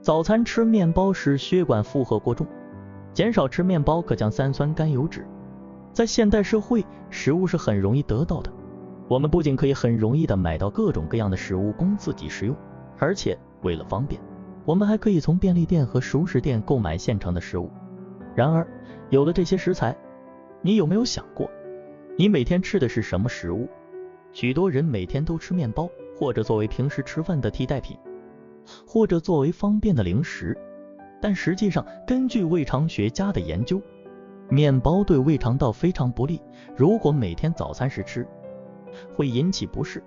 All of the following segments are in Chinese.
早餐吃面包时血管负荷过重，减少吃面包可降三酸甘油酯。在现代社会，食物是很容易得到的，我们不仅可以很容易的买到各种各样的食物供自己食用，而且为了方便，我们还可以从便利店和熟食店购买现成的食物。然而，有了这些食材，你有没有想过，你每天吃的是什么食物？许多人每天都吃面包，或者作为平时吃饭的替代品，或者作为方便的零食，但实际上，根据胃肠学家的研究，面包对胃肠道非常不利，如果每天早餐时吃，会引起不适。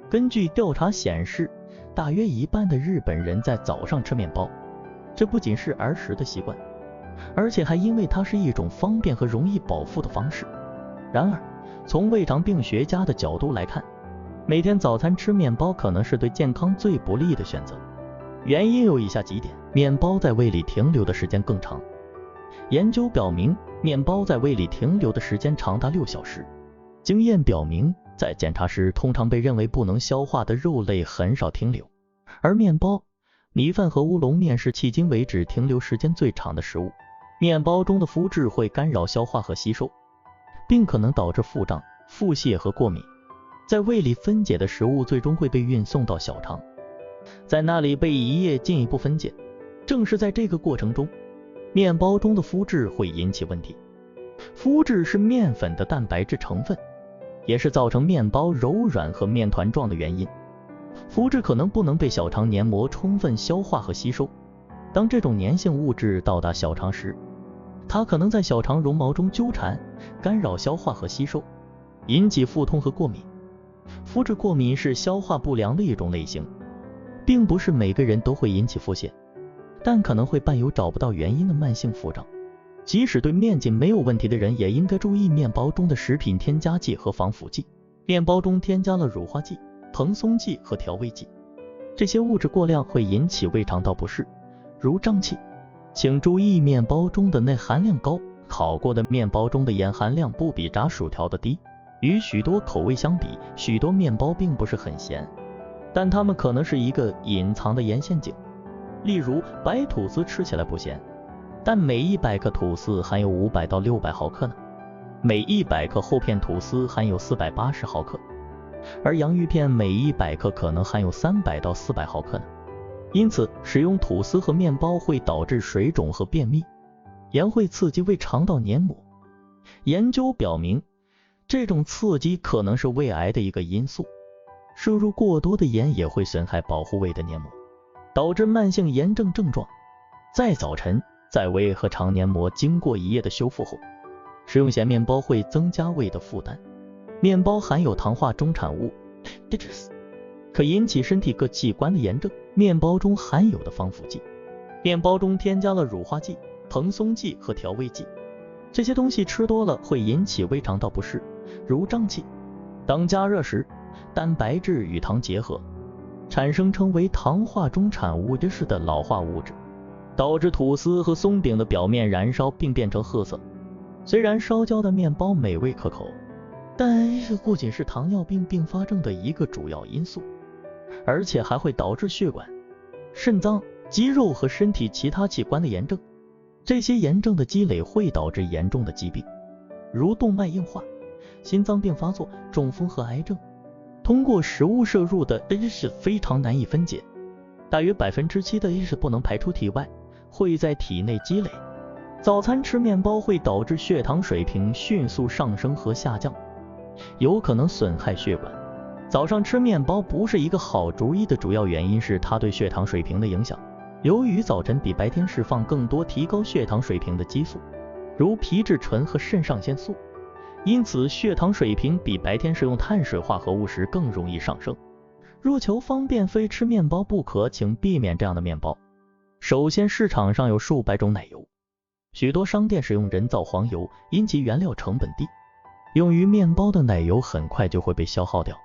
根据调查显示，大约一半的日本人在早上吃面包，这不仅是儿时的习惯，而且还因为它是一种方便和容易饱腹的方式。然而，从胃肠病学家的角度来看，每天早餐吃面包可能是对健康最不利的选择。原因有以下几点：面包在胃里停留的时间更长。研究表明，面包在胃里停留的时间长达6小时。经验表明，在检查时，通常被认为不能消化的肉类很少停留，而面包、米饭和乌龙面是迄今为止停留时间最长的食物。面包中的麸质会干扰消化和吸收，并可能导致腹胀、腹泻和过敏。在胃里分解的食物最终会被运送到小肠，在那里被胰液进一步分解。正是在这个过程中，面包中的麸质会引起问题。麸质是面粉的蛋白质成分，也是造成面包柔软和面团状的原因。麸质可能不能被小肠黏膜充分消化和吸收。当这种粘性物质到达小肠时，它可能在小肠绒毛中纠缠，干扰消化和吸收，引起腹痛和过敏。麸质过敏是消化不良的一种类型，并不是每个人都会引起腹泻，但可能会伴有找不到原因的慢性腹胀。即使对面筋没有问题的人，也应该注意面包中的食品添加剂和防腐剂。面包中添加了乳化剂、蓬松剂和调味剂，这些物质过量会引起胃肠道不适，如胀气。请注意面包中的钠含量高，烤过的面包中的盐含量不比炸薯条的低。与许多口味相比，许多面包并不是很咸，但它们可能是一个隐藏的盐陷阱。例如，白吐司吃起来不咸，但每100克吐司含有500到600毫克呢，每100克厚片吐司含有480毫克，而洋芋片每100克可能含有300到400毫克呢。因此，使用吐司和面包会导致水肿和便秘。盐会刺激胃肠道黏膜，研究表明，这种刺激可能是胃癌的一个因素。摄入过多的盐也会损害保护胃的黏膜，导致慢性炎症症状。在早晨，在胃和肠黏膜经过一夜的修复后，食用咸面包会增加胃的负担。面包含有糖化中产物，可引起身体各器官的炎症。面包中含有的防腐剂，面包中添加了乳化剂、蓬松剂和调味剂，这些东西吃多了会引起胃肠道不适，如胀气。当加热时，蛋白质与糖结合，产生称为糖化中产物的老化物质，导致吐司和松饼的表面燃烧并变成褐色。虽然烧焦的面包美味可口，但这不仅是糖尿病并发症的一个主要因素，而且还会导致血管、肾脏、肌肉和身体其他器官的炎症。这些炎症的积累会导致严重的疾病，如动脉硬化、心脏病发作、中风和癌症。通过食物摄入的是非常难以分解，大约7%的是不能排出体外，会在体内积累。早餐吃面包会导致血糖水平迅速上升和下降，有可能损害血管。早上吃面包不是一个好主意的主要原因是它对血糖水平的影响。由于早晨比白天释放更多提高血糖水平的激素，如皮质醇和肾上腺素，因此血糖水平比白天食用碳水化合物时更容易上升。若求方便非吃面包不可，请避免这样的面包。首先，市场上有数百种奶油，许多商店使用人造黄油，因其原料成本低，用于面包的奶油很快就会被消耗掉。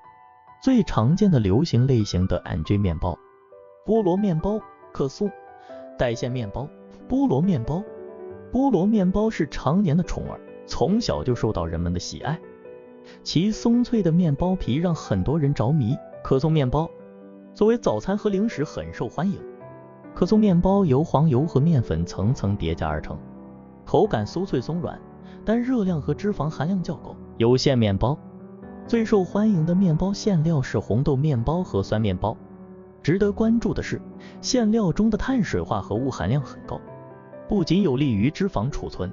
最常见的流行类型的 NG 面包，菠萝面包、可颂、带馅面包、菠萝面包。菠萝面包是常年的宠儿，从小就受到人们的喜爱，其松脆的面包皮让很多人着迷。可颂面包作为早餐和零食很受欢迎。可颂面包由黄油和面粉层层叠加而成，口感酥脆松软，但热量和脂肪含量较高。有馅面包最受欢迎的面包馅料是红豆面包和酸面包。值得关注的是，馅料中的碳水化合物含量很高，不仅有利于脂肪储存，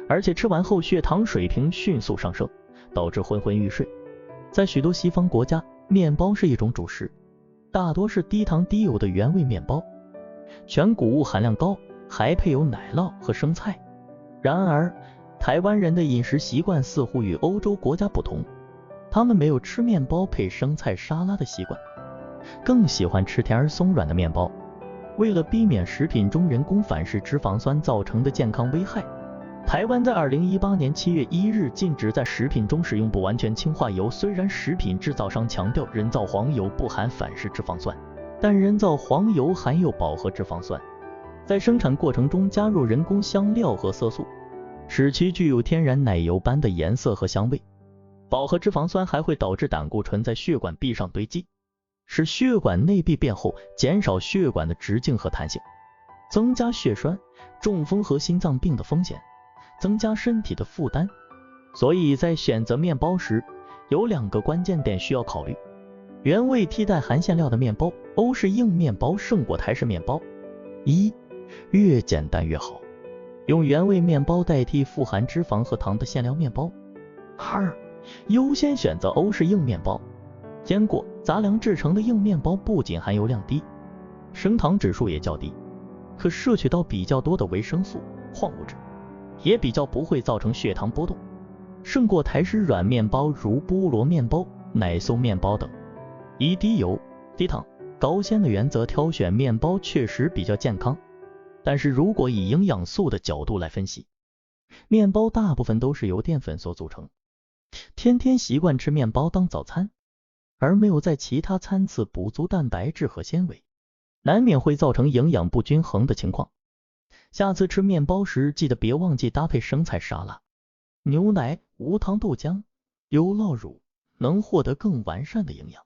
而且吃完后血糖水平迅速上升，导致昏昏欲睡。在许多西方国家，面包是一种主食，大多是低糖低油的原味面包，全谷物含量高，还配有奶酪和生菜。然而，台湾人的饮食习惯似乎与欧洲国家不同，他们没有吃面包配生菜沙拉的习惯，更喜欢吃甜而松软的面包。为了避免食品中人工反式脂肪酸造成的健康危害，台湾在2018年7月1日禁止在食品中使用不完全氢化油。虽然食品制造商强调人造黄油不含反式脂肪酸，但人造黄油含有饱和脂肪酸，在生产过程中加入人工香料和色素，使其具有天然奶油般的颜色和香味。饱和脂肪酸还会导致胆固醇在血管壁上堆积，使血管内壁变厚，减少血管的直径和弹性，增加血栓、中风和心脏病的风险，增加身体的负担。所以在选择面包时，有2个关键点需要考虑。原味替代含馅料的面包，欧式硬面包胜过台式面包。1. 越简单越好，用原味面包代替富含脂肪和糖的馅料面包。2. 优先选择欧式硬面包，坚果、杂粮制成的硬面包不仅含油量低，升糖指数也较低，可摄取到比较多的维生素、矿物质，也比较不会造成血糖波动，胜过台式软面包如菠萝面包、奶松面包等。以低油、低糖、高纤的原则挑选面包确实比较健康，但是如果以营养素的角度来分析，面包大部分都是由淀粉所组成，天天习惯吃面包当早餐，而没有在其他餐次补足蛋白质和纤维，难免会造成营养不均衡的情况。下次吃面包时，记得别忘记搭配生菜沙拉、牛奶、无糖豆浆、优酪乳，能获得更完善的营养。